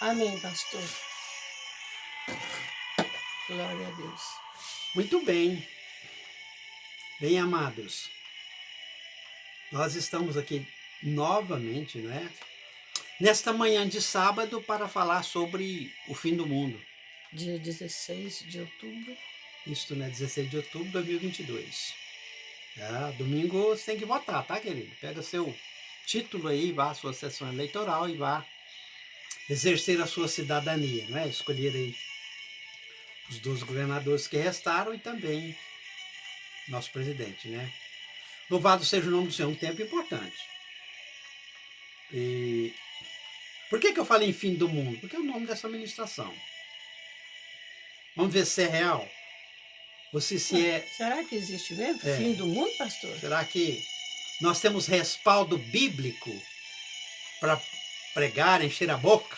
Amém, pastor. Glória a Deus. Muito bem, bem amados, nós estamos aqui novamente, né? Nesta manhã de sábado para falar sobre o fim do mundo. Dia 16 de outubro. Isto, né? 16 de outubro de 2022. Domingo você tem que votar, tá, querido? Pega seu título aí, vá à sua sessão eleitoral e vá exercer a sua cidadania, né? Escolher aí os 12 governadores que restaram e também nosso presidente, né? Louvado seja o nome do Senhor, um tempo importante. E por que eu falei em fim do mundo? Porque é o nome dessa administração. Vamos ver se é real. Ou se é... Será que existe mesmo? Fim do mundo, pastor? Será que nós temos respaldo bíblico para pregar, encher a boca,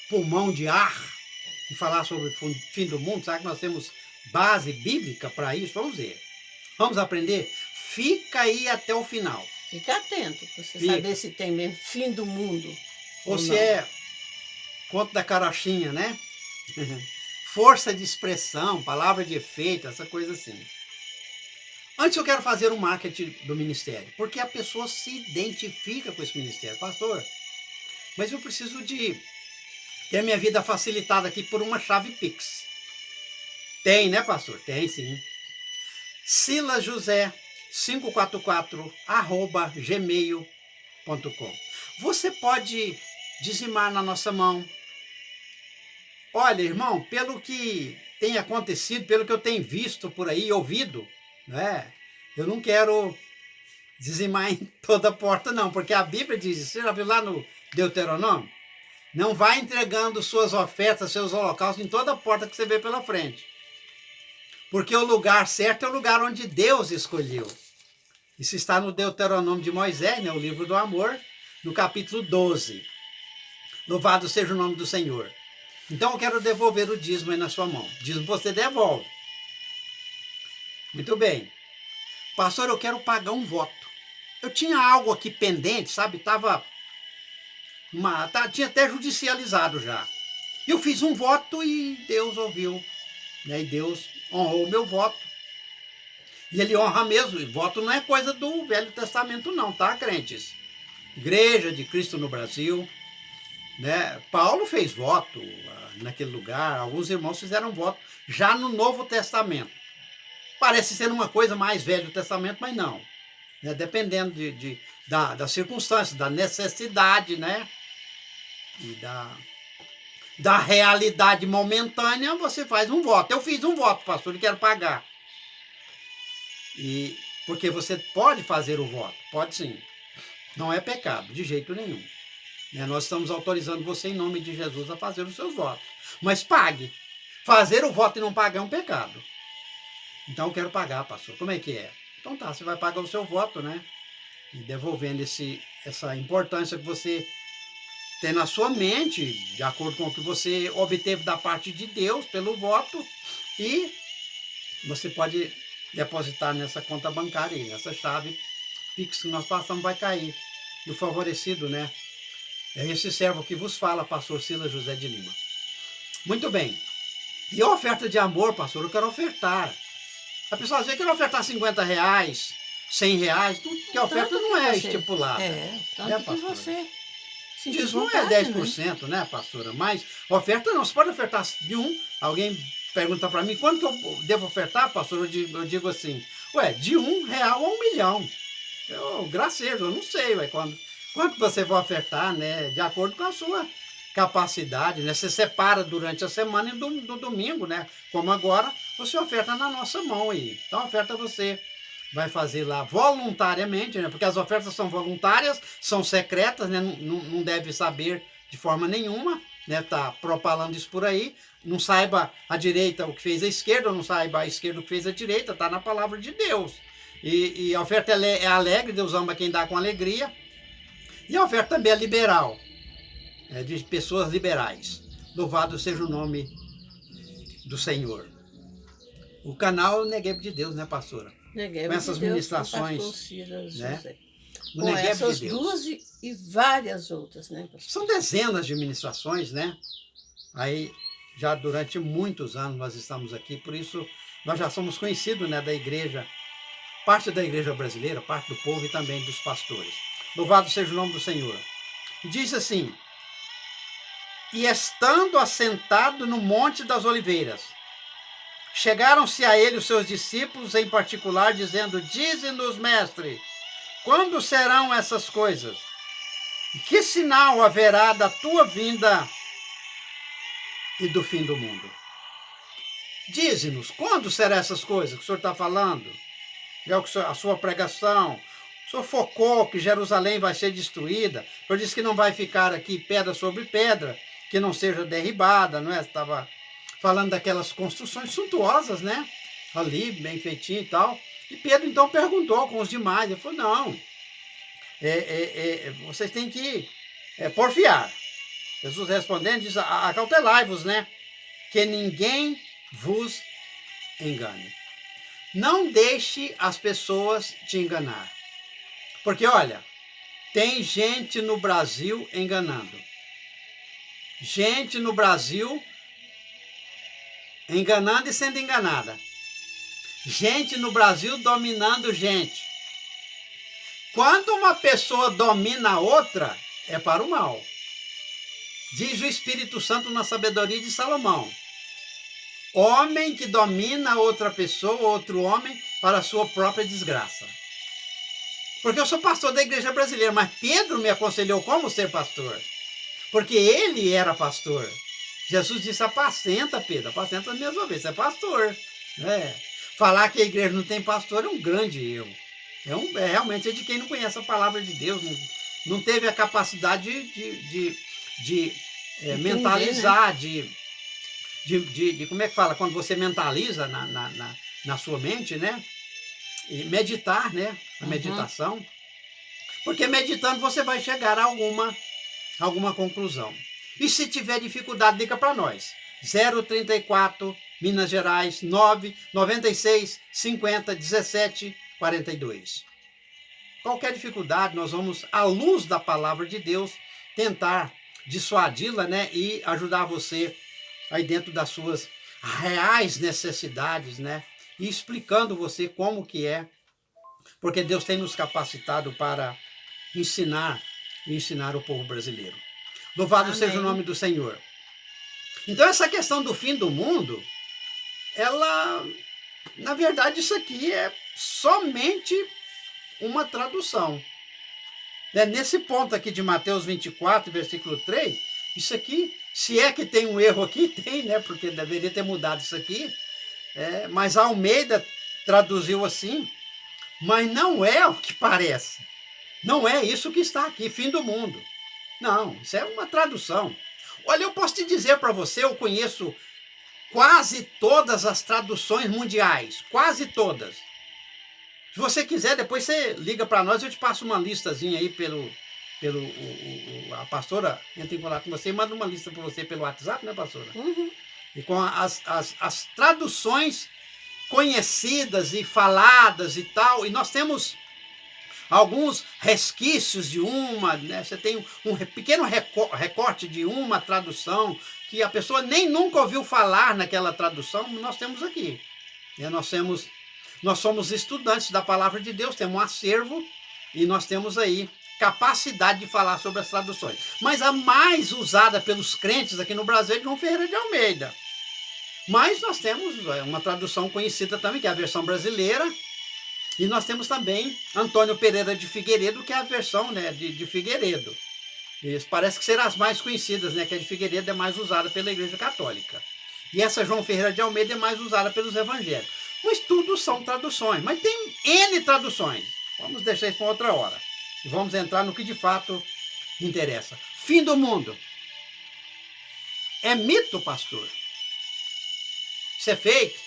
pulmão de ar e falar sobre o fim do mundo? Será que nós temos base bíblica para isso? Vamos ver. Vamos aprender? Fica aí até o final. Fica atento para você saber se tem mesmo fim do mundo. Ou se é conto da carochinha, né? Força de expressão, palavra de efeito, essa coisa assim. Antes eu quero fazer um marketing do ministério, porque a pessoa se identifica com esse ministério. Pastor, mas eu preciso de ter minha vida facilitada aqui por uma chave Pix. Tem, né, pastor? Tem, sim. silasjosé544@gmail.com. Você pode dizimar na nossa mão. Olha, irmão, pelo que tem acontecido, pelo que eu tenho visto por aí, ouvido, né? Eu não quero dizimar em toda porta, não, porque a Bíblia diz, você já viu lá no Deuteronômio? Não vai entregando suas ofertas, seus holocaustos em toda porta que você vê pela frente. Porque o lugar certo é o lugar onde Deus escolheu. Isso está no Deuteronômio de Moisés, né, o livro do amor, no capítulo 12. Louvado seja o nome do Senhor. Então eu quero devolver o dízimo aí na sua mão. Dízimo você devolve. Muito bem. Pastor, eu quero pagar um voto. Eu tinha algo aqui pendente, sabe? Tinha até judicializado já. Eu fiz um voto e Deus ouviu. Né? E Deus honrou o meu voto. E ele honra mesmo. E voto não é coisa do Velho Testamento não, tá, crentes? Igreja de Cristo no Brasil. Né? Paulo fez voto naquele lugar, alguns irmãos fizeram voto já no Novo Testamento. Parece ser uma coisa mais Velho Testamento, mas não. Né? Dependendo da circunstância, da necessidade, né? E da realidade momentânea, você faz um voto. Eu fiz um voto, pastor, e quero pagar. Porque você pode fazer o voto, pode sim. Não é pecado, de jeito nenhum. Nós estamos autorizando você, em nome de Jesus, a fazer os seus votos. Mas pague. Fazer o voto e não pagar é um pecado. Então eu quero pagar, pastor. Como é que é? Então tá, você vai pagar o seu voto, né? E devolvendo essa importância que você tem na sua mente, de acordo com o que você obteve da parte de Deus pelo voto, e você pode depositar nessa conta bancária aí, nessa chave Pix que nós passamos, vai cair do favorecido, né? É esse servo que vos fala, pastor Silas José de Lima. Muito bem. E a oferta de amor, pastor, eu quero ofertar. A pessoa às vezes quer ofertar R$50, R$100, que a oferta não é estipulada. Tanto que você Dízimo é 10%, né, pastora? Mas oferta não, você pode ofertar de um. Alguém pergunta para mim, quanto que eu devo ofertar, pastor? Eu digo assim, de R$1 a R$1 milhão. Graças, eu não sei, quanto você vai ofertar, né? De acordo com a sua capacidade, né? Você separa durante a semana e do domingo, né? Como agora, você oferta na nossa mão aí. Então, a oferta você vai fazer lá voluntariamente, né? Porque as ofertas são voluntárias, são secretas, né? Não deve saber de forma nenhuma, né? Tá propalando isso por aí. Não saiba a direita o que fez a esquerda, ou não saiba a esquerda o que fez a direita, tá na palavra de Deus. E a oferta é alegre, Deus ama quem dá com alegria. E a oferta também é liberal, de pessoas liberais. Louvado seja o nome do Senhor. O canal Negueb de Deus, né, pastora? Negueb com essas de Deus, ministrações, com pastor Silas né? José. O Com Negev de essas Deus. duas e várias outras, né, pastor? São dezenas de ministrações, né? Aí, já durante muitos anos nós estamos aqui, por isso nós já somos conhecidos, né, da igreja, parte da igreja brasileira, parte do povo e também dos pastores. Louvado seja o nome do Senhor. E diz assim: e estando assentado no Monte das Oliveiras, chegaram-se a ele os seus discípulos em particular, dizendo: dize-nos, mestre, quando serão essas coisas? E que sinal haverá da tua vinda e do fim do mundo? Dize-nos, quando serão essas coisas que o senhor está falando? É a sua pregação. O senhor focou que Jerusalém vai ser destruída. O senhor disse que não vai ficar aqui pedra sobre pedra, que não seja derribada, não é? Estava falando daquelas construções suntuosas, né? Ali, bem feitinho e tal. E Pedro então perguntou com os demais. Ele falou: não, vocês têm que porfiar. Jesus respondendo diz: acautelai-vos, né? Que ninguém vos engane. Não deixe as pessoas te enganar. Porque, olha, tem gente no Brasil enganando. Gente no Brasil enganando e sendo enganada. Gente no Brasil dominando gente. Quando uma pessoa domina a outra, é para o mal. Diz o Espírito Santo na sabedoria de Salomão: homem que domina outra pessoa, outro homem, para a sua própria desgraça. Porque eu sou pastor da igreja brasileira, mas Pedro me aconselhou como ser pastor. Porque ele era pastor. Jesus disse: apacenta, Pedro, apacenta as minhas ovelhas, você é pastor. Falar que a igreja não tem pastor é um grande erro. Realmente é de quem não conhece a palavra de Deus, não teve a capacidade de mentalizar, né? Como é que fala? Quando você mentaliza na sua mente, né? E meditar, né? A meditação. Porque meditando você vai chegar a alguma conclusão. E se tiver dificuldade, liga para nós. 034 Minas Gerais 996 50 17 42. Qualquer dificuldade, nós vamos, à luz da palavra de Deus, tentar dissuadi-la, né? E ajudar você aí dentro das suas reais necessidades, né? E explicando você como que é, porque Deus tem nos capacitado para ensinar o povo brasileiro. Louvado Amém. seja o nome do Senhor. Então essa questão do fim do mundo, ela, na verdade, isso aqui é somente uma tradução. Nesse ponto aqui de Mateus 24, versículo 3, isso aqui, se é que tem um erro aqui, tem, né? Porque deveria ter mudado isso aqui. Mas a Almeida traduziu assim, mas não é o que parece. Não é isso que está aqui, fim do mundo. Não, isso é uma tradução. Olha, eu posso te dizer para você, eu conheço quase todas as traduções mundiais, quase todas. Se você quiser, depois você liga para nós, eu te passo uma listazinha aí a pastora entra em contato com você e manda uma lista para você pelo WhatsApp, né, pastora? Uhum. E com as traduções conhecidas e faladas e tal, e nós temos alguns resquícios de uma, né? Você tem um pequeno recorte de uma tradução que a pessoa nem nunca ouviu falar naquela tradução, nós temos aqui. Nós somos estudantes da palavra de Deus, temos um acervo e nós temos aí capacidade de falar sobre as traduções. Mas a mais usada pelos crentes aqui no Brasil é de João Ferreira de Almeida. Mas nós temos uma tradução conhecida também, que é a versão brasileira, e nós temos também Antônio Pereira de Figueiredo, que é a versão, né, de Figueiredo. Isso parece que serão as mais conhecidas, né, que a de Figueiredo é mais usada pela Igreja Católica. E essa João Ferreira de Almeida é mais usada pelos evangélicos. Mas tudo são traduções, mas tem N traduções. Vamos deixar isso para outra hora. E vamos entrar no que de fato interessa. Fim do mundo. É mito, pastor? Isso é fake?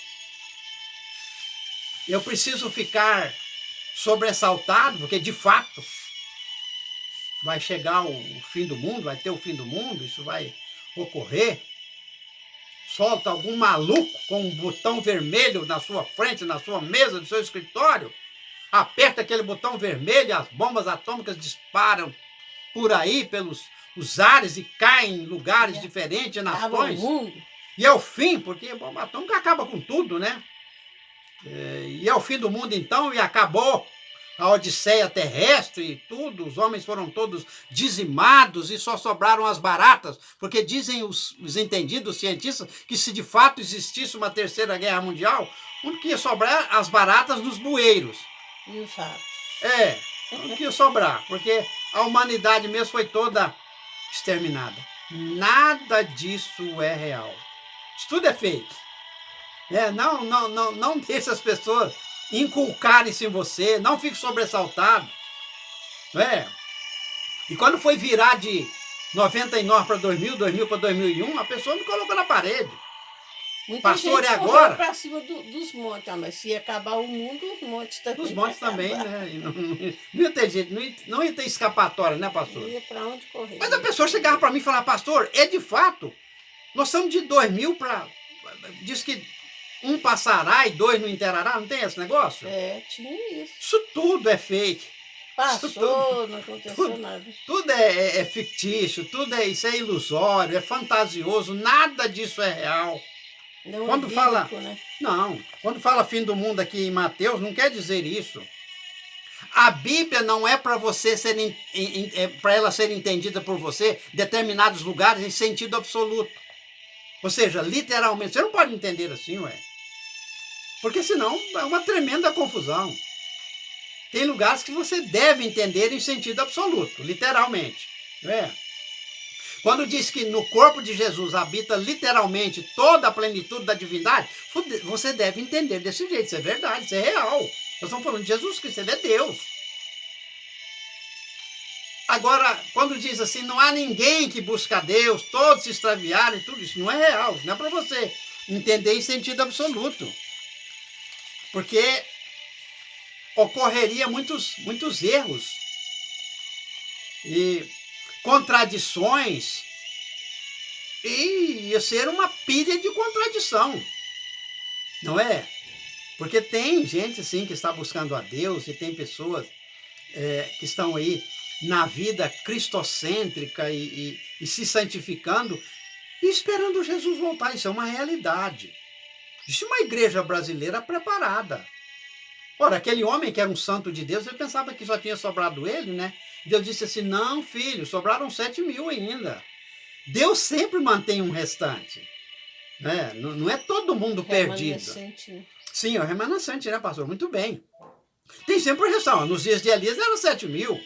Eu preciso ficar sobressaltado, porque de fato vai chegar o fim do mundo, vai ter o fim do mundo, isso vai ocorrer. Solta algum maluco com um botão vermelho na sua frente, na sua mesa, no seu escritório, aperta aquele botão vermelho, as bombas atômicas disparam por aí, pelos os ares e caem em lugares diferentes, nações. E é o fim, porque a bomba atômica acaba com tudo, né? E é o fim do mundo então, e acabou a odisseia terrestre e tudo, os homens foram todos dizimados e só sobraram as baratas, porque dizem os entendidos cientistas que se de fato existisse uma terceira guerra mundial, o que ia sobrar as baratas nos bueiros. E os ratos. O que ia sobrar, porque a humanidade mesmo foi toda exterminada. Nada disso é real. Isso tudo é fake. Não deixe as pessoas inculcarem-se em você, não fique sobressaltado. E quando foi virar de 99 para 2000, 2000 para 2001, a pessoa me colocou na parede. Muita Pastor, gente é agora? para cima dos montes, mas se acabar o mundo, os montes também. Os montes também, né? E não ia ter jeito, não ia ter escapatória, né, pastor? Não ia para onde correr. Mas a pessoa chegava para mim e falava, pastor, é de fato, nós somos de 2000 para... Diz que um passará e dois não enterará, não tem esse negócio? Tinha isso. Isso tudo é fake. Passou, não aconteceu nada. Tudo é fictício, isso é ilusório, é fantasioso, nada disso é real. Não quando é bíblico, fala, né? Não, quando fala fim do mundo aqui em Mateus, não quer dizer isso. A Bíblia não é para você para ela ser entendida por você em determinados lugares em sentido absoluto. Ou seja, literalmente, você não pode entender assim, porque senão é uma tremenda confusão. Tem lugares que você deve entender em sentido absoluto, literalmente. Quando diz que no corpo de Jesus habita literalmente toda a plenitude da divindade, você deve entender desse jeito, isso é verdade, isso é real. Nós estamos falando de Jesus Cristo, ele é Deus. Agora, quando diz assim, não há ninguém que busca Deus, todos se extraviaram e tudo isso, não é real, isso não é para você entender em sentido absoluto. Porque ocorreria muitos erros e contradições, e ia ser uma pilha de contradição, não é? Porque tem gente assim que está buscando a Deus e tem pessoas que estão aí na vida cristocêntrica e se santificando e esperando Jesus voltar. Isso é uma realidade. Isso é uma igreja brasileira preparada. Ora, aquele homem que era um santo de Deus, ele pensava que só tinha sobrado ele, né? Deus disse assim, não, filho, sobraram 7.000 ainda. Deus sempre mantém um restante. Né? Não é todo mundo perdido. Sim, é o remanescente, né, pastor? Muito bem. Tem sempre um restante. Nos dias de Elias eram 7.000.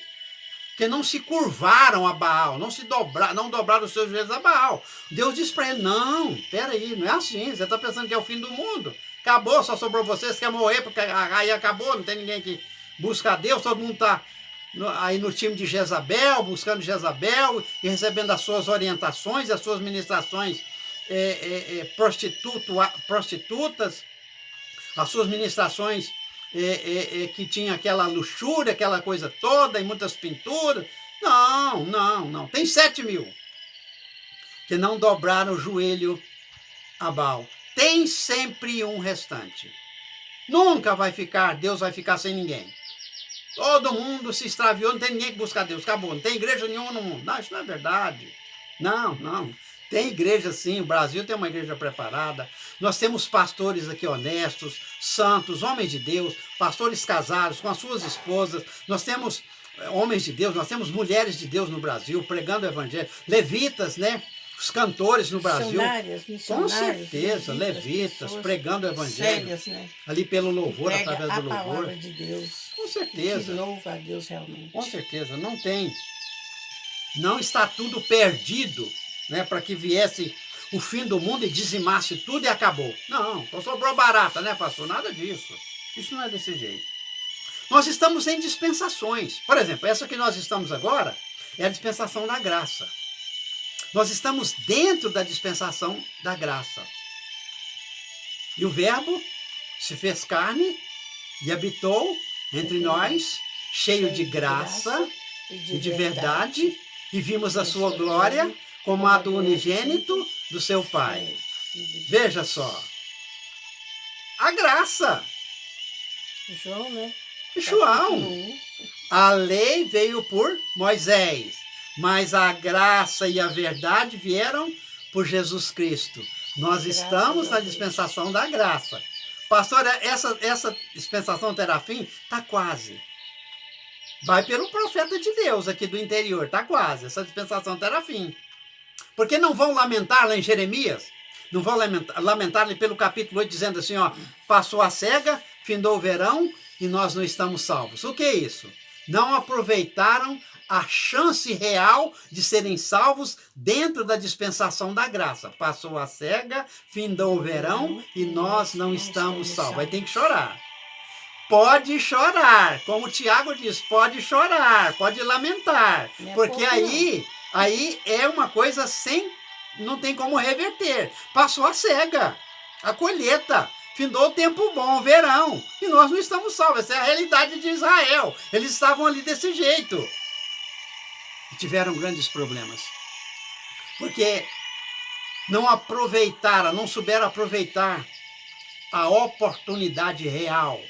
Que não se curvaram a Baal, não dobraram os seus joelhos a Baal. Deus disse para ele, não, peraí, não é assim, você está pensando que é o fim do mundo. Acabou, só sobrou você, você quer morrer, porque aí acabou, não tem ninguém que busca a Deus, todo mundo está aí no time de Jezabel, buscando Jezabel e recebendo as suas orientações, as suas ministrações prostitutas, as suas ministrações que tinha aquela luxúria, aquela coisa toda, e muitas pinturas. Não. Tem 7.000 que não dobraram o joelho a Baal. Tem sempre um restante. Nunca vai ficar, Deus vai ficar sem ninguém. Todo mundo se extraviou, não tem ninguém que buscar Deus. Acabou, não tem igreja nenhuma no mundo. Não, isso não é verdade. Não. Tem igreja sim, o Brasil tem uma igreja preparada. Nós temos pastores aqui honestos, santos, homens de Deus, pastores casados com as suas esposas. Nós temos homens de Deus, nós temos mulheres de Deus no Brasil, pregando o evangelho. Levitas, né? Os cantores no Brasil. Com certeza, levitas, pregando o evangelho. Sérias, né? Ali pelo louvor, através do louvor. A palavra de Deus. Com certeza. Que louva a Deus realmente. Com certeza, não tem. Não está tudo perdido, né, para que viesse o fim do mundo e dizimasse tudo e acabou. Não, só sobrou barata, né, pastor? Nada disso. Isso não é desse jeito. Nós estamos em dispensações. Por exemplo, essa que nós estamos agora é a dispensação da graça. Nós estamos dentro da dispensação da graça. E o Verbo se fez carne e habitou entre nós, cheio de graça e de verdade, e vimos a sua glória como a do unigênito do seu Pai. Veja só. A graça. João, né? João. Capítulo 1. A lei veio por Moisés, mas a graça e a verdade vieram por Jesus Cristo. Nós estamos na dispensação da graça. Pastor, essa dispensação terá fim? Está quase. Vai pelo profeta de Deus aqui do interior, está quase. Essa dispensação terá fim. Porque não vão lamentar lá em Jeremias? Não vão lamentar ali pelo capítulo 8, dizendo assim, ó, passou a cega, findou o verão e nós não estamos salvos. O que é isso? Não aproveitaram a chance real de serem salvos dentro da dispensação da graça. Passou a cega, findou o verão e nós não estamos salvos. Aí tem que chorar. Pode chorar, como o Tiago diz, pode chorar, pode lamentar, porque aí é uma coisa não tem como reverter. Passou a cega, a colheita, findou o tempo bom, o verão, e nós não estamos salvos. Essa é a realidade de Israel. Eles estavam ali desse jeito. E tiveram grandes problemas. Porque não aproveitaram, não souberam aproveitar a oportunidade real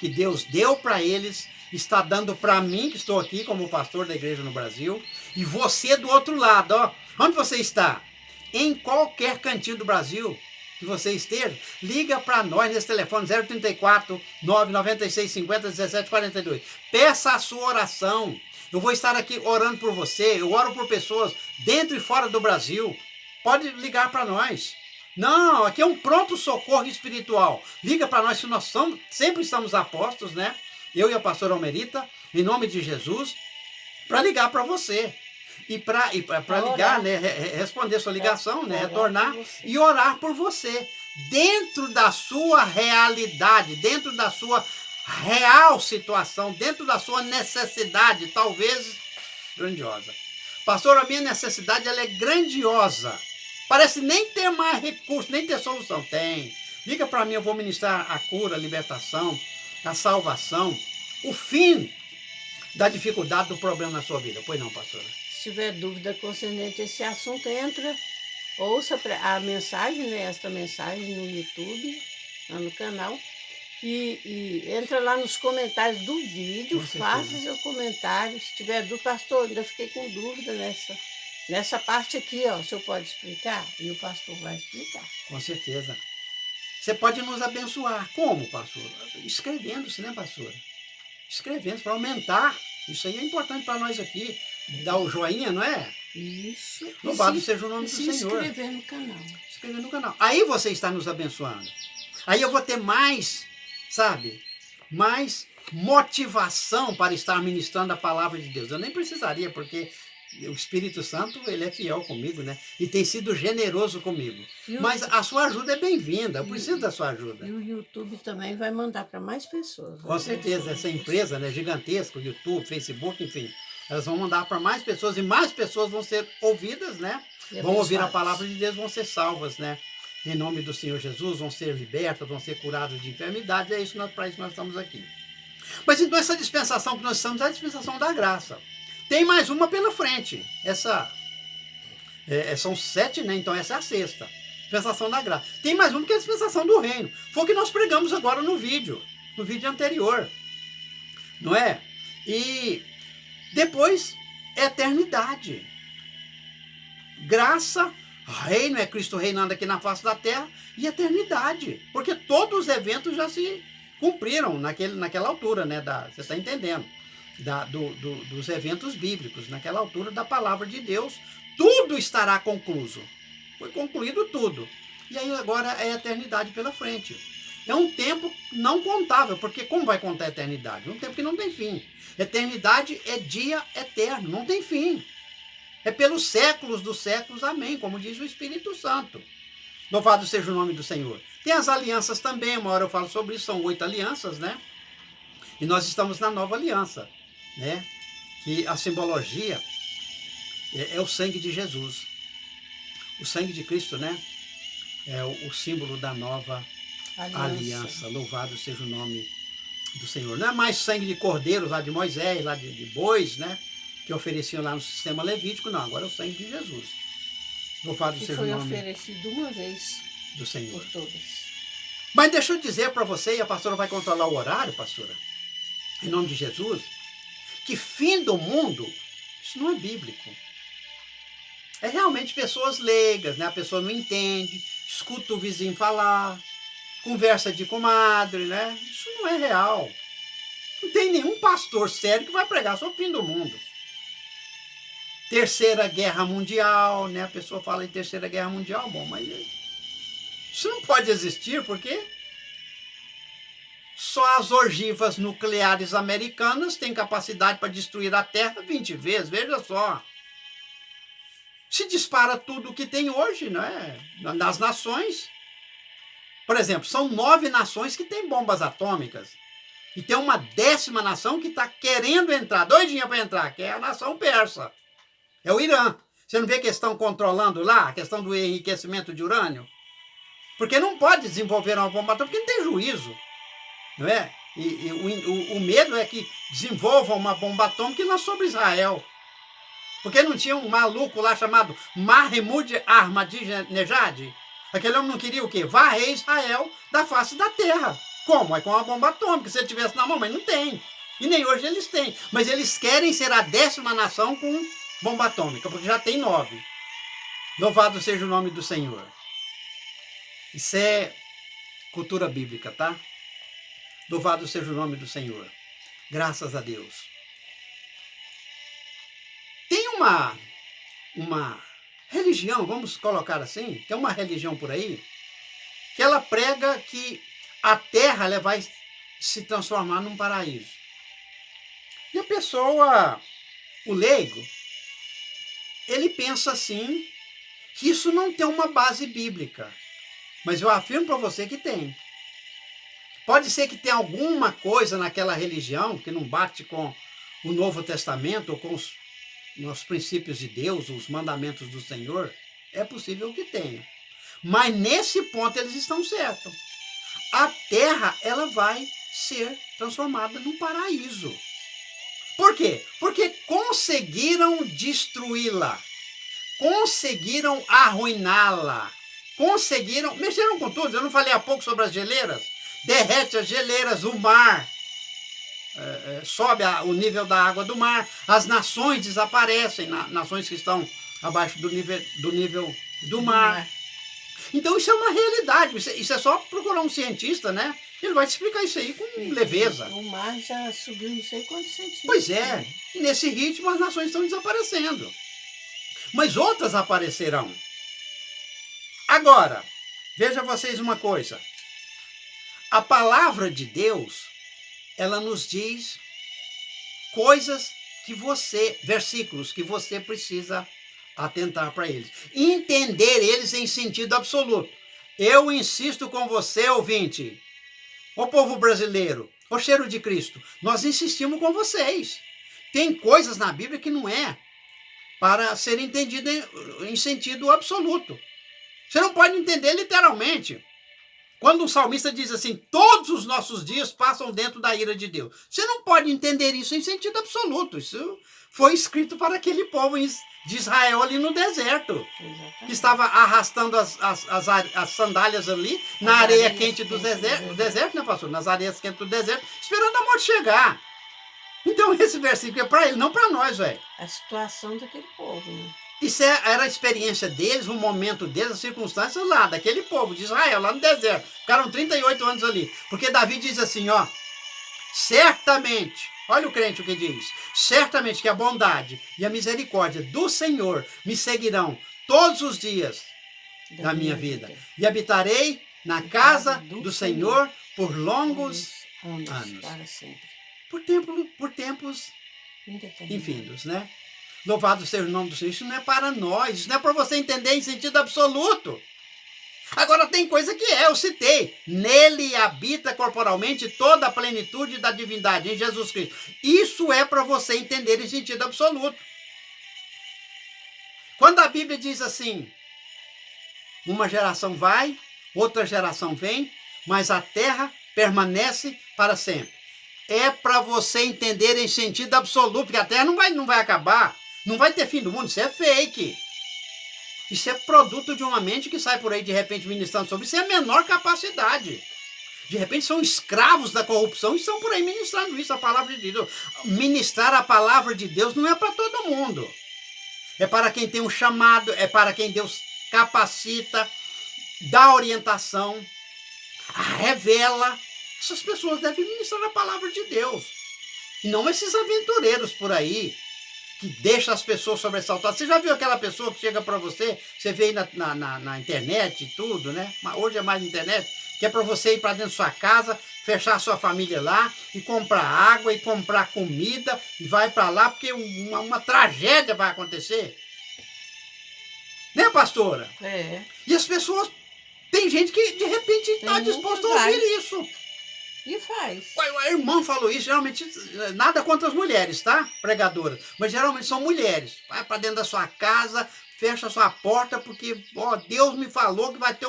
que Deus deu para eles, está dando para mim, que estou aqui como pastor da igreja no Brasil, e você do outro lado, ó. Onde você está? Em qualquer cantinho do Brasil que você esteja, liga para nós nesse telefone 034 996 50 17 42. Peça a sua oração. Eu vou estar aqui orando por você. Eu oro por pessoas dentro e fora do Brasil. Pode ligar para nós. Não, aqui é um pronto socorro espiritual. Liga para nós, que nós sempre estamos a postos, né? Eu e a pastora Almerita, em nome de Jesus, para ligar para você. E para ligar, né? Responder sua ligação, né? Retornar e orar por você. Dentro da sua realidade, dentro da sua real situação, dentro da sua necessidade, talvez grandiosa. Pastor, a minha necessidade ela é grandiosa. Parece nem ter mais recurso, nem ter solução. Tem. Liga para mim, eu vou ministrar a cura, a libertação, a salvação, o fim da dificuldade, do problema na sua vida. Pois não, pastora? Se tiver dúvida concernente a esse assunto, entra, ouça a mensagem, né, esta mensagem no YouTube, lá no canal, e entra lá nos comentários do vídeo, faça seu comentário. Se tiver dúvida, pastor, ainda fiquei com dúvida nessa parte aqui, ó, o senhor pode explicar? E o pastor vai explicar. Com certeza. Você pode nos abençoar. Como, pastor? Escrevendo-se, né, pastora? Escrevendo, para aumentar. Isso aí é importante para nós aqui. Dar o joinha, não é? Isso. Louvado seja o nome do Senhor. Se inscrever no canal. Se inscrever no canal. Aí você está nos abençoando. Aí eu vou ter mais, sabe? Mais motivação para estar ministrando a palavra de Deus. Eu nem precisaria, porque o Espírito Santo, ele é fiel comigo, né? E tem sido generoso comigo. Mas a sua ajuda é bem-vinda. Eu preciso da sua ajuda. E o YouTube também vai mandar para mais pessoas. Com certeza. Essa empresa, né, gigantesca, o YouTube, Facebook, enfim, elas vão mandar para mais pessoas e mais pessoas vão ser ouvidas, né? Vão ouvir a palavra de Deus, vão ser salvas, né? Em nome do Senhor Jesus, vão ser libertas, vão ser curadas de enfermidade. É isso, para isso nós estamos aqui. Mas então essa dispensação que nós estamos é a dispensação da graça. Tem mais uma pela frente. São 7, né? Então essa é a 6ª. Dispensação da graça. Tem mais uma que é a dispensação do reino. Foi o que nós pregamos agora no vídeo anterior. Não é? E depois, eternidade. Graça, reino, é Cristo reinando aqui na face da terra, e eternidade. Porque todos os eventos já se cumpriram naquela altura, né? Você está entendendo? Dos eventos bíblicos, naquela altura da palavra de Deus, tudo estará concluído. Foi concluído tudo. E aí agora é a eternidade pela frente. É um tempo não contável, porque como vai contar a eternidade? Um tempo que não tem fim. Eternidade é dia eterno, não tem fim. É pelos séculos dos séculos, amém, como diz o Espírito Santo. Louvado seja o nome do Senhor. Tem as alianças também, uma hora eu falo sobre isso, são 8 alianças, né? E nós estamos na nova aliança, né? Que a simbologia é o sangue de Jesus. O sangue de Cristo, né? É o símbolo da nova aliança. Louvado seja o nome do Senhor. Não é mais sangue de cordeiros lá de Moisés, lá de bois, né? Que ofereciam lá no sistema levítico, não. Agora é o sangue de Jesus. Louvado seja o nome. Foi oferecido uma vez do Senhor. Por todas. Mas deixa eu dizer para você, e a pastora vai controlar o horário, pastora. em nome de Jesus, que fim do mundo, isso não é bíblico. É realmente pessoas leigas, né? A pessoa não entende, escuta o vizinho falar, conversa de comadre, né? Isso não é real. Não tem nenhum pastor sério que vai pregar sobre o fim do mundo. Terceira Guerra Mundial, né? A pessoa fala em Terceira Guerra Mundial, bom, mas isso não pode existir porque só as ogivas nucleares americanas têm capacidade para destruir a Terra 20 vezes, veja só. Se dispara tudo o que tem hoje, né? Nas nações. Por exemplo, são 9 nações que têm bombas atômicas. E tem uma 10ª nação que está querendo entrar, doidinha para entrar, que é a nação persa. É o Irã. Você não vê que eles estão controlando lá a questão do enriquecimento de urânio? Porque não pode desenvolver uma bomba atômica, porque não tem juízo. Não é? E o medo é que desenvolvam uma bomba atômica e não sobre Israel. Porque não tinha um maluco lá chamado Mahmoud Ahmadinejad? Aquele homem não queria o quê? Varrer Israel da face da terra. Como? É com uma bomba atômica. Se ele tivesse na mão, mas não tem. E nem hoje eles têm. Mas eles querem ser a 10ª nação com bomba atômica, porque já tem 9. Louvado seja o nome do Senhor. Isso é cultura bíblica, tá? Louvado seja o nome do Senhor. Graças a Deus. Tem uma religião, vamos colocar assim, tem uma religião por aí, que ela prega que a terra ela vai se transformar num paraíso. E a pessoa, o leigo, ele pensa assim, que isso não tem uma base bíblica. Mas eu afirmo para você que tem. Pode ser que tenha alguma coisa naquela religião que não bate com o Novo Testamento ou com os princípios de Deus, os mandamentos do Senhor. É possível que tenha. Mas nesse ponto eles estão certos. A terra ela vai ser transformada num paraíso. Por quê? Porque conseguiram destruí-la. Conseguiram arruiná-la. Mexeram com tudo. Eu não falei há pouco sobre as geleiras? Derrete as geleiras, o mar sobe o nível da água do mar, as nações desaparecem, nações que estão abaixo do nível do mar. Então isso é uma realidade, isso é só procurar um cientista, né? Ele vai te explicar isso aí com leveza. O mar já subiu não sei quantos centímetros. Pois é, e nesse ritmo as nações estão desaparecendo. Mas outras aparecerão. Agora, veja vocês uma coisa. A palavra de Deus, ela nos diz coisas versículos que você precisa atentar para eles. Entender eles em sentido absoluto. Eu insisto com você, ouvinte, o povo brasileiro, o cheiro de Cristo, nós insistimos com vocês. Tem coisas na Bíblia que não é para ser entendido em sentido absoluto. Você não pode entender literalmente. Quando um salmista diz assim, todos os nossos dias passam dentro da ira de Deus. Você não pode entender isso em sentido absoluto. Isso foi escrito para aquele povo de Israel ali no deserto. Exatamente. Que estava arrastando as sandálias ali na areia quente do deserto, né, pastor? Nas areias quentes do deserto, esperando a morte chegar. Então esse versículo é para ele, não para nós, velho. A situação daquele povo, né? Isso era a experiência deles, o momento deles, as circunstâncias lá, daquele povo de Israel, lá no deserto. Ficaram 38 anos ali. Porque Davi diz assim, ó, certamente, olha o crente o que diz, certamente que a bondade e a misericórdia do Senhor me seguirão todos os dias da minha vida. E habitarei na casa do Senhor por longos anos. Para sempre. Por tempos infindos, né? Louvado seja o nome do Senhor. Isso não é para nós, isso não é para você entender em sentido absoluto. Agora tem coisa que eu citei. Nele habita corporalmente toda a plenitude da divindade, em Jesus Cristo. Isso é para você entender em sentido absoluto. Quando a Bíblia diz assim, uma geração vai, outra geração vem, mas a terra permanece para sempre. É para você entender em sentido absoluto, porque a terra não vai acabar. Não vai ter fim do mundo, isso é fake. Isso é produto de uma mente que sai por aí de repente ministrando sobre isso, é a menor capacidade. de repente são escravos da corrupção e estão por aí ministrando isso, a palavra de Deus. Ministrar a palavra de Deus não é para todo mundo. É para quem tem um chamado, é para quem Deus capacita, dá orientação, revela. Essas pessoas devem ministrar a palavra de Deus. E não esses aventureiros por aí, que deixam as pessoas sobressaltadas. Você já viu aquela pessoa que chega para você, você vê aí na internet e tudo, né? Hoje é mais internet, que é para você ir para dentro da sua casa, fechar a sua família lá, e comprar água, e comprar comida, e vai para lá, porque uma tragédia vai acontecer. Né, pastora? É. E as pessoas, tem gente que de repente está disposta a ouvir isso. E faz. A irmã falou isso, geralmente, nada contra as mulheres, tá? Pregadoras. Mas geralmente são mulheres. Vai para dentro da sua casa, fecha a sua porta, porque ó, Deus me falou que vai ter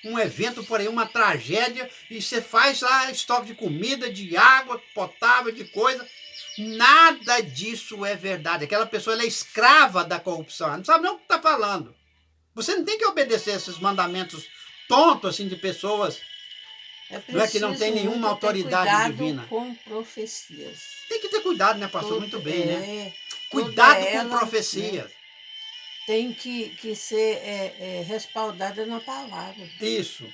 um evento por aí, uma tragédia, e você faz lá estoque de comida, de água potável, de coisa. Nada disso é verdade. Aquela pessoa ela é escrava da corrupção. Ela não sabe nem o que está falando. Você não tem que obedecer esses mandamentos tontos assim de pessoas. Não é que não tem nenhuma autoridade divina. Com profecias. Tem que ter cuidado, né, pastor? Muito bem, né? Cuidado com profecias. Né? Tem que ser respaldada na palavra. Isso.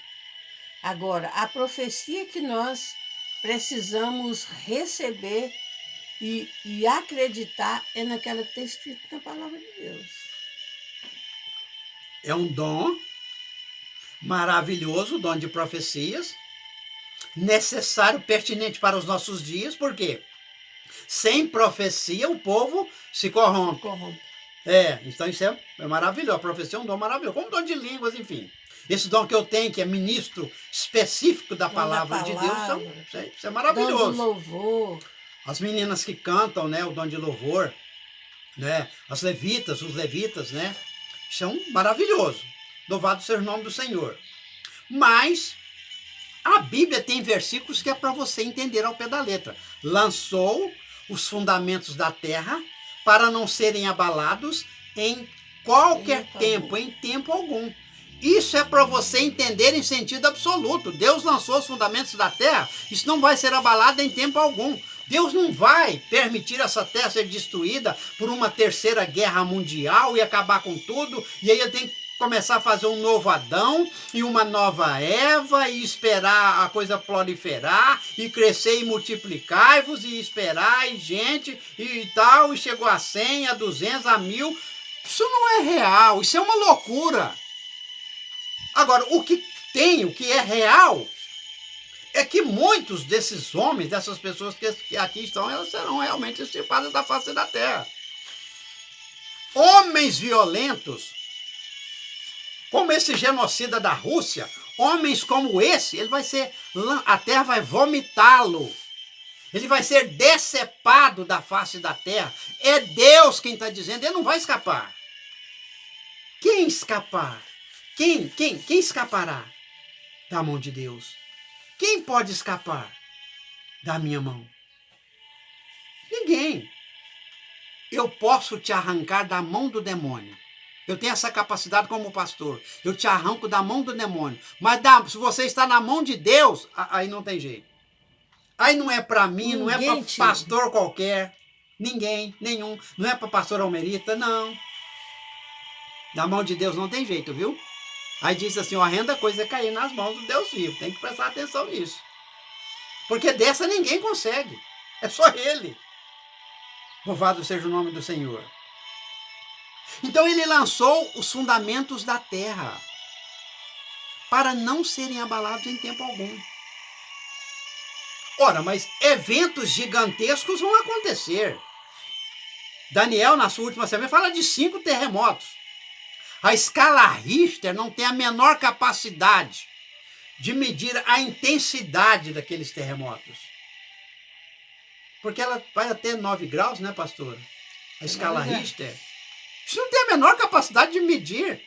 Agora, a profecia que nós precisamos receber e acreditar é naquela que está escrita na palavra de Deus. É um dom maravilhoso, o dom de profecias, necessário, pertinente para os nossos dias, porque sem profecia o povo se corrompe. Então isso é maravilhoso. A profecia é um dom maravilhoso, como dom de línguas, enfim. Esse dom que eu tenho, que é ministro específico da palavra de Deus, isso é maravilhoso. Dom de louvor. As meninas que cantam, né, o dom de louvor, né, os levitas, né, isso é maravilhoso. Louvado seja o nome do Senhor. Mas a Bíblia tem versículos que é para você entender ao pé da letra. Lançou os fundamentos da terra para não serem abalados em qualquer tempo, em tempo algum. Isso é para você entender em sentido absoluto. Deus lançou os fundamentos da terra, isso não vai ser abalado em tempo algum. Deus não vai permitir essa terra ser destruída por uma terceira guerra mundial e acabar com tudo, e aí ele tem que começar a fazer um novo Adão e uma nova Eva e esperar a coisa proliferar e crescer e multiplicar-vos e esperar e gente e tal, e chegou a 100, a 200, a 1000. Isso não é real, isso é uma loucura. Agora, o que é real, é que muitos desses homens, dessas pessoas que aqui estão, elas serão realmente extirpadas da face da terra. Homens violentos, como esse genocida da Rússia, homens como esse, a terra vai vomitá-lo. Ele vai ser decepado da face da terra. É Deus quem está dizendo, ele não vai escapar. Quem escapar? Quem escapará da mão de Deus? Quem pode escapar da minha mão? Ninguém. Eu posso te arrancar da mão do demônio. Eu tenho essa capacidade como pastor. Eu te arranco da mão do demônio. Mas se você está na mão de Deus, aí não tem jeito. Aí não é para mim, não é para pastor qualquer. Ninguém, nenhum. Não é para pastor Almerita, não. Na mão de Deus não tem jeito, viu? Aí diz assim, horrenda coisa é cair nas mãos do Deus vivo. Tem que prestar atenção nisso. Porque dessa ninguém consegue. É só Ele. Louvado seja o nome do Senhor. Então ele lançou os fundamentos da terra para não serem abalados em tempo algum. Ora, mas eventos gigantescos vão acontecer. Daniel, na sua última semana, fala de 5 terremotos. A escala Richter não tem a menor capacidade de medir a intensidade daqueles terremotos. Porque ela vai até 9 graus, né, pastora? A escala Richter. Isso não tem a menor capacidade de medir,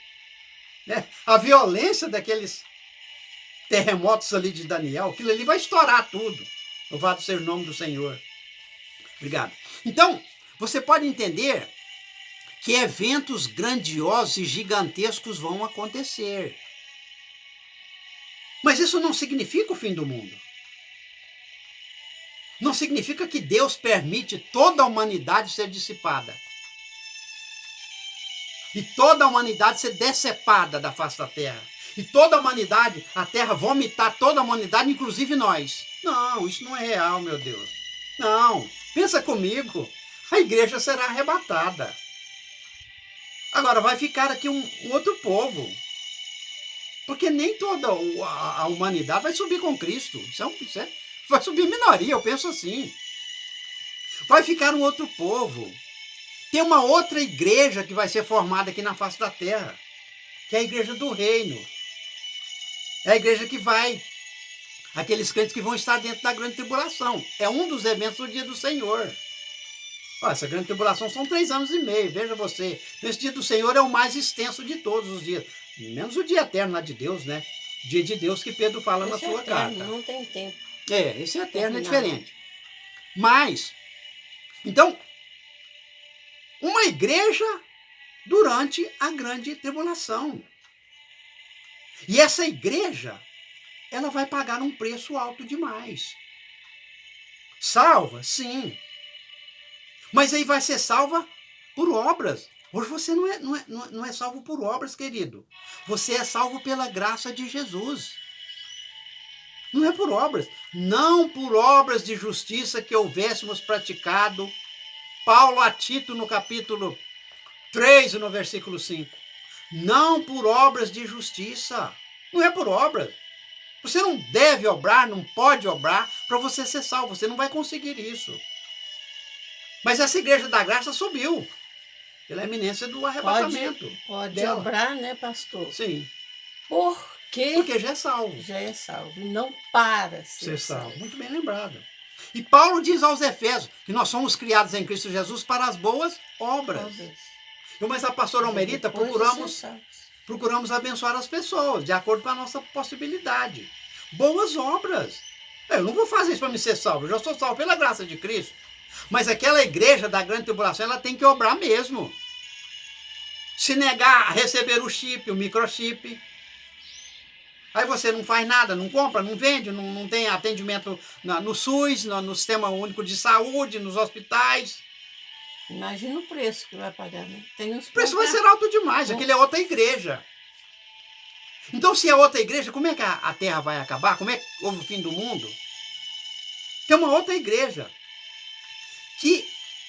né, a violência daqueles terremotos ali de Daniel. Aquilo ali vai estourar tudo. Louvado seja o nome do Senhor. Obrigado. Então, você pode entender que eventos grandiosos e gigantescos vão acontecer. Mas isso não significa o fim do mundo. Não significa que Deus permite toda a humanidade ser dissipada. E toda a humanidade ser decepada da face da terra. E toda a humanidade, a terra vomitar toda a humanidade, inclusive nós. Não, isso não é real, meu Deus. Não, pensa comigo. A igreja será arrebatada. Agora vai ficar aqui um outro povo. Porque nem toda a humanidade vai subir com Cristo. Vai subir minoria, eu penso assim. Vai ficar um outro povo. Tem uma outra igreja que vai ser formada aqui na face da terra, que é a igreja do reino. É a igreja que vai, aqueles crentes que vão estar dentro da grande tribulação. É um dos eventos do dia do Senhor. Olha, essa grande tribulação são 3 anos e meio, veja você. Esse dia do Senhor é o mais extenso de todos os dias. Menos o dia eterno lá de Deus, né? Dia de Deus que Pedro fala na sua carta. Não tem tempo. Esse eterno é diferente. Mas, então, uma igreja durante a grande tribulação. E essa igreja, ela vai pagar um preço alto demais. Salva? Sim. Mas aí vai ser salva por obras. Hoje você não é salvo por obras, querido. Você é salvo pela graça de Jesus. Não é por obras. Não por obras de justiça que houvéssemos praticado. Paulo a Tito no capítulo 3, no versículo 5. Não por obras de justiça. Não é por obras. Você não deve obrar, não pode obrar para você ser salvo. Você não vai conseguir isso. Mas essa igreja da graça subiu pela eminência do arrebatamento. Pode obrar, né, pastor? Sim. Por quê? Porque já é salvo. Já é salvo. E não para ser salvo. Muito bem lembrado. E Paulo diz aos Efésios que nós somos criados em Cristo Jesus para as boas obras. Mas a pastora Almerita procuramos abençoar as pessoas, de acordo com a nossa possibilidade. Boas obras. Eu não vou fazer isso para me ser salvo, eu já sou salvo pela graça de Cristo. Mas aquela igreja da grande tribulação, ela tem que obrar mesmo. Se negar a receber o chip, o microchip, aí você não faz nada, não compra, não vende, não tem atendimento no SUS, no Sistema Único de Saúde, nos hospitais. Imagina o preço que vai pagar, né? O preço vai ser alto demais, aquele é outra igreja. Então, se é outra igreja, como é que a terra vai acabar? Como é que houve o fim do mundo? Tem uma outra igreja. Que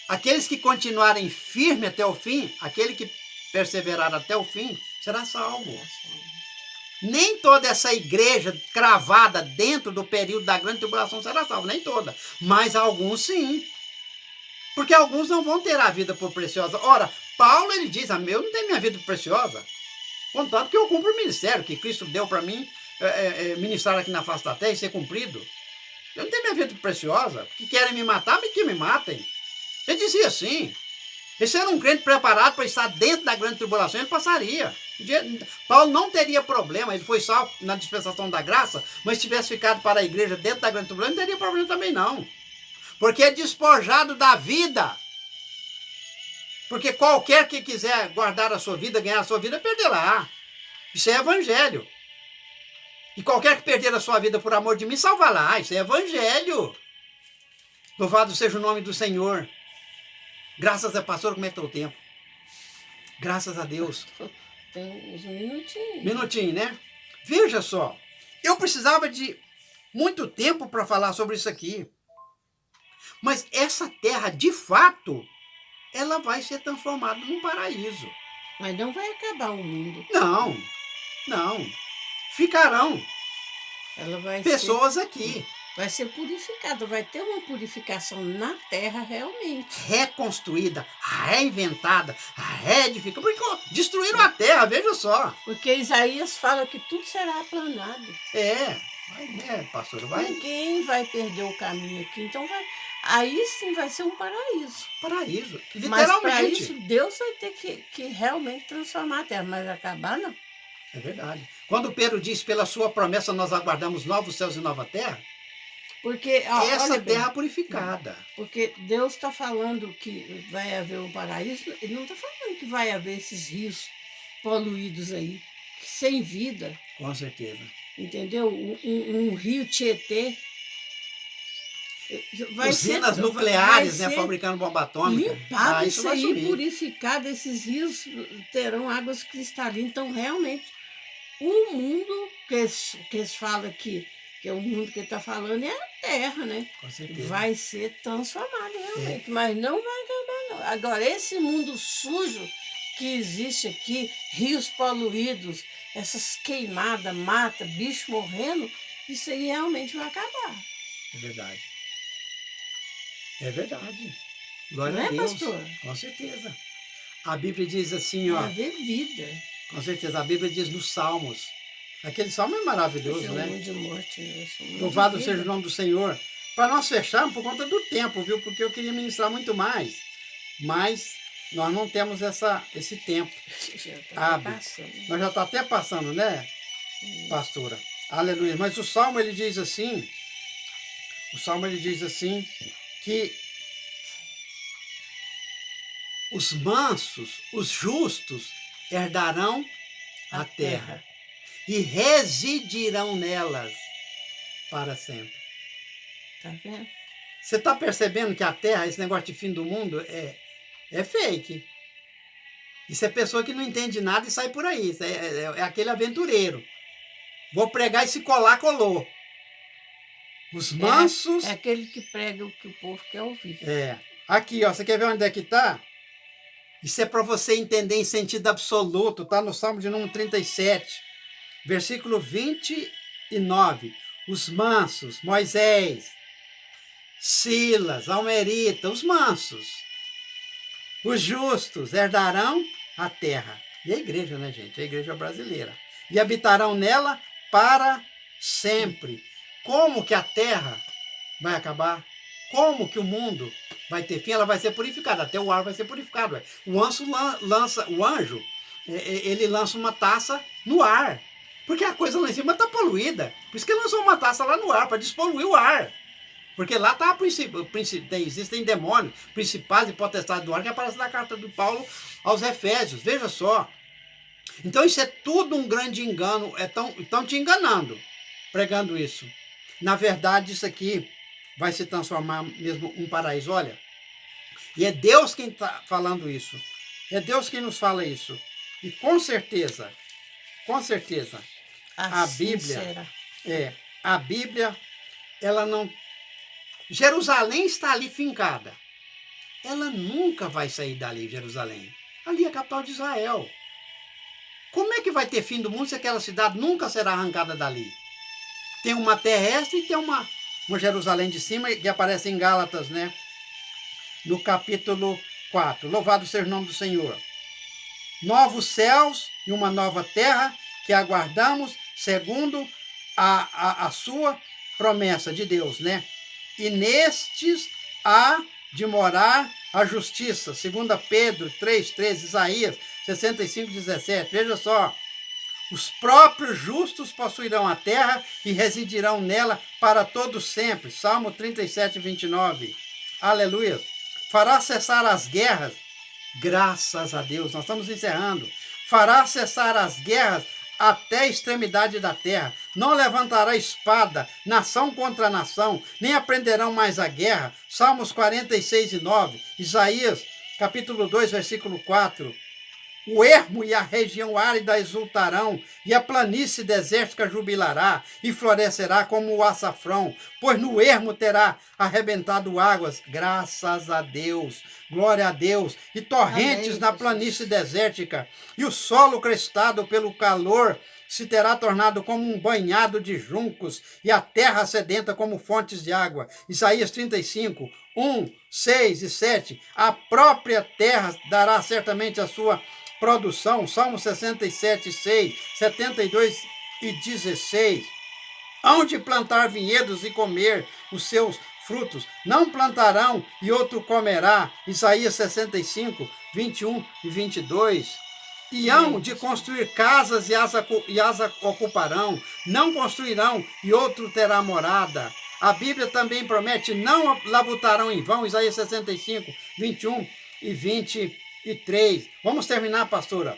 aqueles que continuarem firmes até o fim, aquele que perseverar até o fim, será salvo. Nem toda essa igreja cravada dentro do período da grande tribulação será salva, nem toda. Mas alguns sim. Porque alguns não vão ter a vida por preciosa. Ora, Paulo ele diz, eu não tenho minha vida por preciosa. Contanto que eu cumpro o ministério que Cristo deu para mim ministrar aqui na face da terra e ser cumprido. Eu não tenho minha vida por preciosa. Que querem me matar, que me matem. Ele dizia assim. Esse era um crente preparado para estar dentro da grande tribulação, ele passaria. Paulo não teria problema, ele foi salvo na dispensação da graça, mas se tivesse ficado para a igreja dentro da grande tribulação, não teria problema também não. Porque é despojado da vida. Porque qualquer que quiser guardar a sua vida, ganhar a sua vida, perderá. Isso é evangelho. E qualquer que perder a sua vida por amor de mim, salvará. Isso é evangelho. Louvado seja o nome do Senhor. Graças a pastor, como é que está o tempo? Graças a Deus. Tem uns minutinhos. Minutinho, né? Veja só. Eu precisava de muito tempo para falar sobre isso aqui. Mas essa terra, de fato, ela vai ser transformada num paraíso. Mas não vai acabar o mundo. Não. Ficarão pessoas aqui. Vai ser purificada, vai ter uma purificação na terra realmente. Reconstruída, reinventada, reedificada. Porque destruíram a terra, veja só. Porque Isaías fala que tudo será aplanado. Pastor, vai. Ninguém vai perder o caminho aqui. Então aí sim vai ser um paraíso. Paraíso, literalmente. Mas para isso Deus vai ter que realmente transformar a terra, mas acabar não. É verdade. Quando Pedro diz, pela sua promessa nós aguardamos novos céus e nova terra, porque essa terra purificada. Porque Deus está falando que vai haver um paraíso, Ele não está falando que vai haver esses rios poluídos aí, sem vida. Com certeza. entendeu? Um rio Tietê. Usinas nucleares, né, fabricando bomba atômica. Limpado Isso isso vai aí, sumir. purificado, esses rios terão águas cristalinas. Então, realmente, o mundo que eles falam que é o mundo que ele está falando é a Terra, né? Com certeza. Vai ser transformado realmente, mas não vai acabar não. Agora, esse mundo sujo que existe aqui, rios poluídos, essas queimadas, mata, bicho morrendo, isso aí realmente vai acabar. É verdade. É verdade. Glória Não a é, Deus. pastor? Com certeza. A Bíblia diz assim, ó. É haver vida. Com certeza. A Bíblia diz nos Salmos. Aquele salmo é maravilhoso, Esse é um né? mundo de morte, né? Esse é um mundo Louvado de seja vida. o nome do Senhor. Para nós fecharmos por conta do tempo, viu? Porque eu queria ministrar muito mais. Mas nós não temos esse tempo. Já tá hábil. passando. Nós já está até passando, né, pastora? Aleluia. Mas o Salmo ele diz assim, que os mansos, os justos, herdarão a terra e residirão nelas para sempre. Tá vendo? Você está percebendo que a terra, esse negócio de fim do mundo, é fake. Isso é pessoa que não entende nada e sai por aí. Isso é aquele aventureiro. Vou pregar e se colar, colou. Os mansos... É aquele que prega o que o povo quer ouvir. Aqui, ó, você quer ver onde é que está? Isso é para você entender em sentido absoluto. Está no Salmo de número 37, versículo 29. Os mansos, Moisés, Silas, Almerita, os mansos. Os justos herdarão a terra. E a igreja, né, gente? A igreja brasileira. E habitarão nela para sempre. Como que a terra vai acabar? Como que o mundo vai ter fim? Ela vai ser purificada. Até o ar vai ser purificado. O anjo, ele lança uma taça no ar. Porque a coisa lá em cima está poluída. Por isso que ele lançou uma taça lá no ar, para despoluir o ar. Porque lá tá existem demônios, principais e potestades do ar, que aparece na carta do Paulo aos Efésios. Veja só. Então isso é tudo um grande engano. Estão te enganando, pregando isso. Na verdade, isso aqui vai se transformar mesmo um paraíso. Olha, e é Deus quem está falando isso. É Deus quem nos fala isso. E com certeza, a Bíblia, a Bíblia, ela não... Jerusalém está ali fincada. Ela nunca vai sair dali, Jerusalém. Ali é a capital de Israel. Como é que vai ter fim do mundo se aquela cidade nunca será arrancada dali? Tem uma terrestre e tem uma Jerusalém de cima, que aparece em Gálatas, né? No capítulo 4. Louvado seja o nome do Senhor. Novos céus e uma nova terra que aguardamos segundo a sua promessa de Deus, né? E nestes há de morar a justiça, 2 Pedro 3,13, Isaías 65,17. Veja só, os próprios justos possuirão a terra e residirão nela para todo sempre. Salmo 37,29. Aleluia. Fará cessar as guerras, graças a Deus. Nós estamos encerrando. Fará cessar as guerras até a extremidade da terra. Não levantará espada, nação contra nação, nem aprenderão mais a guerra. Salmos 46,9. Isaías, capítulo 2, versículo 4. O ermo e a região árida exultarão, e a planície desértica jubilará, e florescerá como o açafrão, pois no ermo terá arrebentado águas, graças a Deus, glória a Deus, e torrentes Amém, na planície desértica, e o solo crestado pelo calor se terá tornado como um banhado de juncos, e a terra sedenta como fontes de água. Isaías 35, 1, 6 e 7. A própria terra dará certamente a sua produção. Salmo 67, 6, 72 e 16. Hão de plantar vinhedos e comer os seus frutos. Não plantarão e outro comerá. Isaías 65, 21 e 22. E hão de construir casas e as ocuparão. Não construirão e outro terá morada. A Bíblia também promete, não labutarão em vão. Isaías 65, 21 e 23. Vamos terminar, pastora.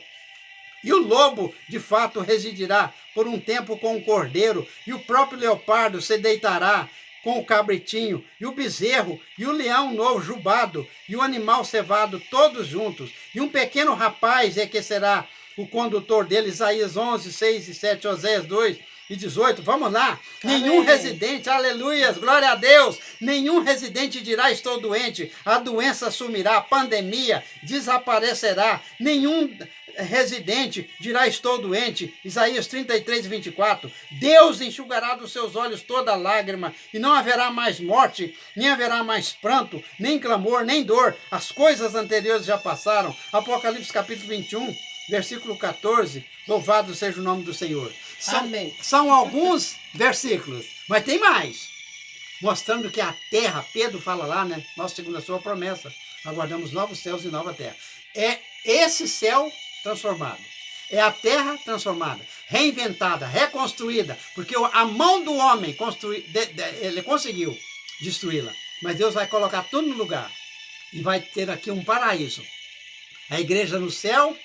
E o lobo, de fato, residirá por um tempo com o cordeiro, e o próprio leopardo se deitará com o cabritinho, e o bezerro, e o leão novo jubado, e o animal cevado, todos juntos. E um pequeno rapaz é que será o condutor dele, Isaías 11, 6 e 7, Oséias 2 e 18. Vamos lá. Amém. Nenhum residente, aleluias, glória a Deus, nenhum residente dirá estou doente, a doença sumirá, a pandemia desaparecerá, nenhum residente dirá estou doente, Isaías 33, 24. Deus enxugará dos seus olhos toda lágrima, e não haverá mais morte, nem haverá mais pranto, nem clamor, nem dor. As coisas anteriores já passaram. Apocalipse capítulo 21, versículo 14. Louvado seja o nome do Senhor. Amém. São alguns versículos, mas tem mais. Mostrando que a terra, Pedro fala lá, né? Nós, segundo a sua promessa, aguardamos novos céus e nova terra. É esse céu transformado. É a terra transformada, reinventada, reconstruída, porque a mão do homem ele conseguiu destruí-la. Mas Deus vai colocar tudo no lugar e vai ter aqui um paraíso. A igreja no céu,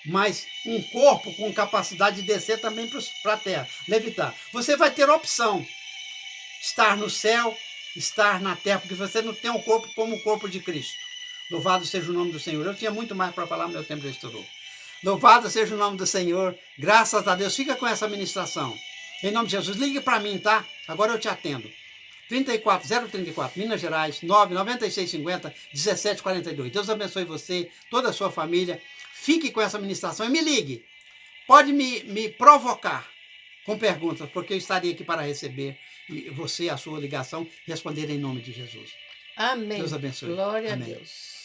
mas um corpo com capacidade de descer também para a terra, levitar. Você vai ter opção, estar no céu, estar na terra, porque você não tem um corpo como o corpo de Cristo. Louvado seja o nome do Senhor. Eu tinha muito mais para falar, mas meu tempo já estourou. Louvado seja o nome do Senhor. Graças a Deus. Fica com essa ministração. Em nome de Jesus. Ligue para mim, tá? Agora eu te atendo. 034, Minas Gerais, 99650 1742. Deus abençoe você, toda a sua família. Fique com essa ministração e me ligue. Pode me provocar com perguntas, porque eu estarei aqui para receber e você, a sua ligação, responder em nome de Jesus. Amém. Deus abençoe. Glória Amém. a Deus.